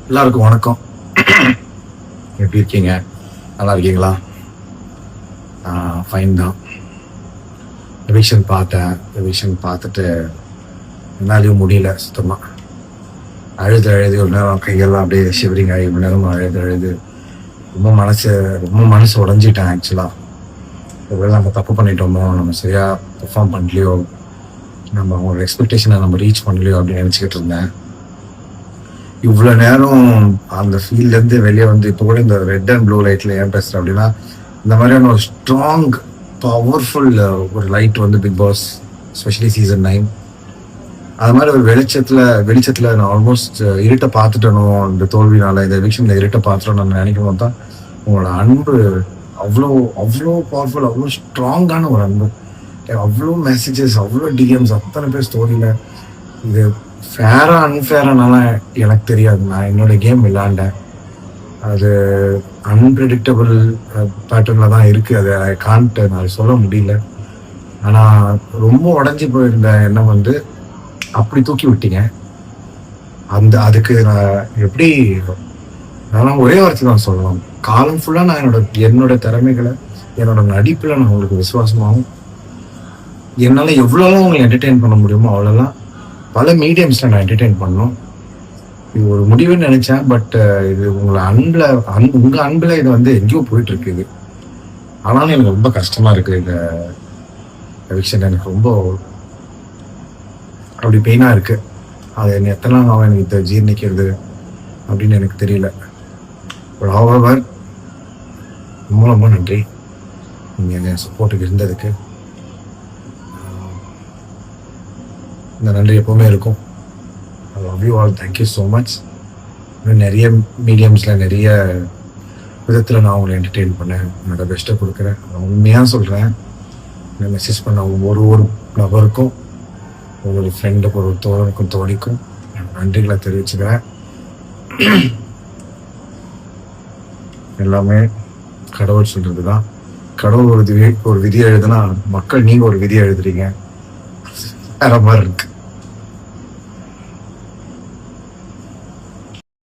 எல்லாருக்கும் வணக்கம். எப்படி இருக்கீங்க? நல்லா இருக்கீங்களா? ஃபைன் தான். எவிக்ஷன் பார்த்துட்டு என்னாலையும் முடியல சுத்தமாக. அழுது ஒரு நேரம் கையெல்லாம் அப்படியே ஷிவரிங் ஆகி ஒரு நேரம் அழுது ரொம்ப மனசு உடஞ்சிட்டேன். ஆக்சுவலாக ஒருவேளை நம்ம தப்பு பண்ணிட்டோமோ, நம்ம சரியாக பெர்ஃபார்ம் பண்ணலையோ, நம்ம அவங்களோட எக்ஸ்பெக்டேஷனை நம்ம ரீச் பண்ணலையோ அப்படின்னு நினச்சிக்கிட்டு இருந்தேன். இவ்வளோ நேரம் அந்த ஃபீல்ட்லேருந்து வெளியே வந்து இப்போ கூட இந்த ரெட் அண்ட் ப்ளூ லைட்டில் ஏன் பேசுகிறேன் அப்படின்னா, இந்த மாதிரியான ஒரு ஸ்ட்ராங் பவர்ஃபுல் ஒரு லைட் வந்து பிக் பாஸ் ஸ்பெஷலி சீசன் 9 அது மாதிரி ஒரு வெளிச்சத்தில் நான் ஆல்மோஸ்ட் இருட்டை பார்த்துட்டனோ, இந்த தோல்வினால இந்த எவிக்ஷனில் இருட்டை பார்த்துட்டோம் நான் நினைக்கும் போது தான் உங்களோட அன்பு அவ்வளோ அவ்வளோ பவர்ஃபுல், அவ்வளோ ஸ்ட்ராங்கான ஒரு அன்பு. அவ்வளோ மெசேஜஸ், அவ்வளோ டிஎம்ஸ், அத்தனை பேர் ஸ்டோரியில். இது ஃபேரா அன்ஃபேரானால எனக்கு தெரியாது. நான் என்னோட கேம் விளையாண்டேன். அது அன்பிரடிக்டபிள் பேட்டர்னில் தான் இருக்குது. அது ஐ கான்ட் நான் சொல்ல முடியல. ஆனால் ரொம்ப உடஞ்சி போயிருந்த எண்ணம் வந்து அப்படி தூக்கி விட்டீங்க. அதுக்கு நான் எப்படி நான் ஒரே வார்த்தை தான் சொல்லலாம். காலம் ஃபுல்லாக நான் என்னோட திறமைகளை, என்னோட நடிப்பில் நான் உங்களுக்கு விசுவாசமாகவும் என்னால் எவ்வளோலாம் உங்களை என்டர்டெயின் பண்ண முடியுமோ அவ்வளோலாம் பல மீடியம்ஸில் நான் என்டர்டெயின் பண்ணோம். இது ஒரு முடிவுன்னு நினச்சேன். பட் இது உங்கள் அன்பில் இது வந்து எங்கேயோ போயிட்டுருக்கு. இது ஆனாலும் எனக்கு ரொம்ப கஷ்டமாக இருக்குது. இந்த எவிக்ஷன் எனக்கு ரொம்ப அப்படி பெயினாக இருக்குது. அது என்ன எத்தனை நாள் எனக்கு இதை ஜீர்ணிக்கிறது அப்படின்னு எனக்கு தெரியல. பட் ஹவெவர் ரொம்ப நன்றி நீங்கள் என் சப்போர்ட்டுக்கு இருந்ததுக்கு. இந்த நன்றி எப்போவுமே இருக்கும். I love you all. Thank you so much. இன்னும் நிறைய மீடியம்ஸில் நிறைய விதத்தில் நான் உங்களை என்டர்டெயின் பண்ணேன். என்னோட பெஸ்ட்டை கொடுக்குறேன். நான் உண்மையாக சொல்கிறேன். நான் மெசேஜ் பண்ண ஒரு நபருக்கும், ஒரு ஃப்ரெண்டுக்கும், ஒரு தோழனுக்கும் தோழிக்கும் நன்றிகளை தெரிவிச்சுக்கிறேன். எல்லாமே கடவுள் சொல்கிறது தான். கடவுள் ஒரு விதியை எழுதுனா மக்கள் நீங்கள் ஒரு விதியை எழுதுறீங்க. வேற மாதிரி இருக்கு.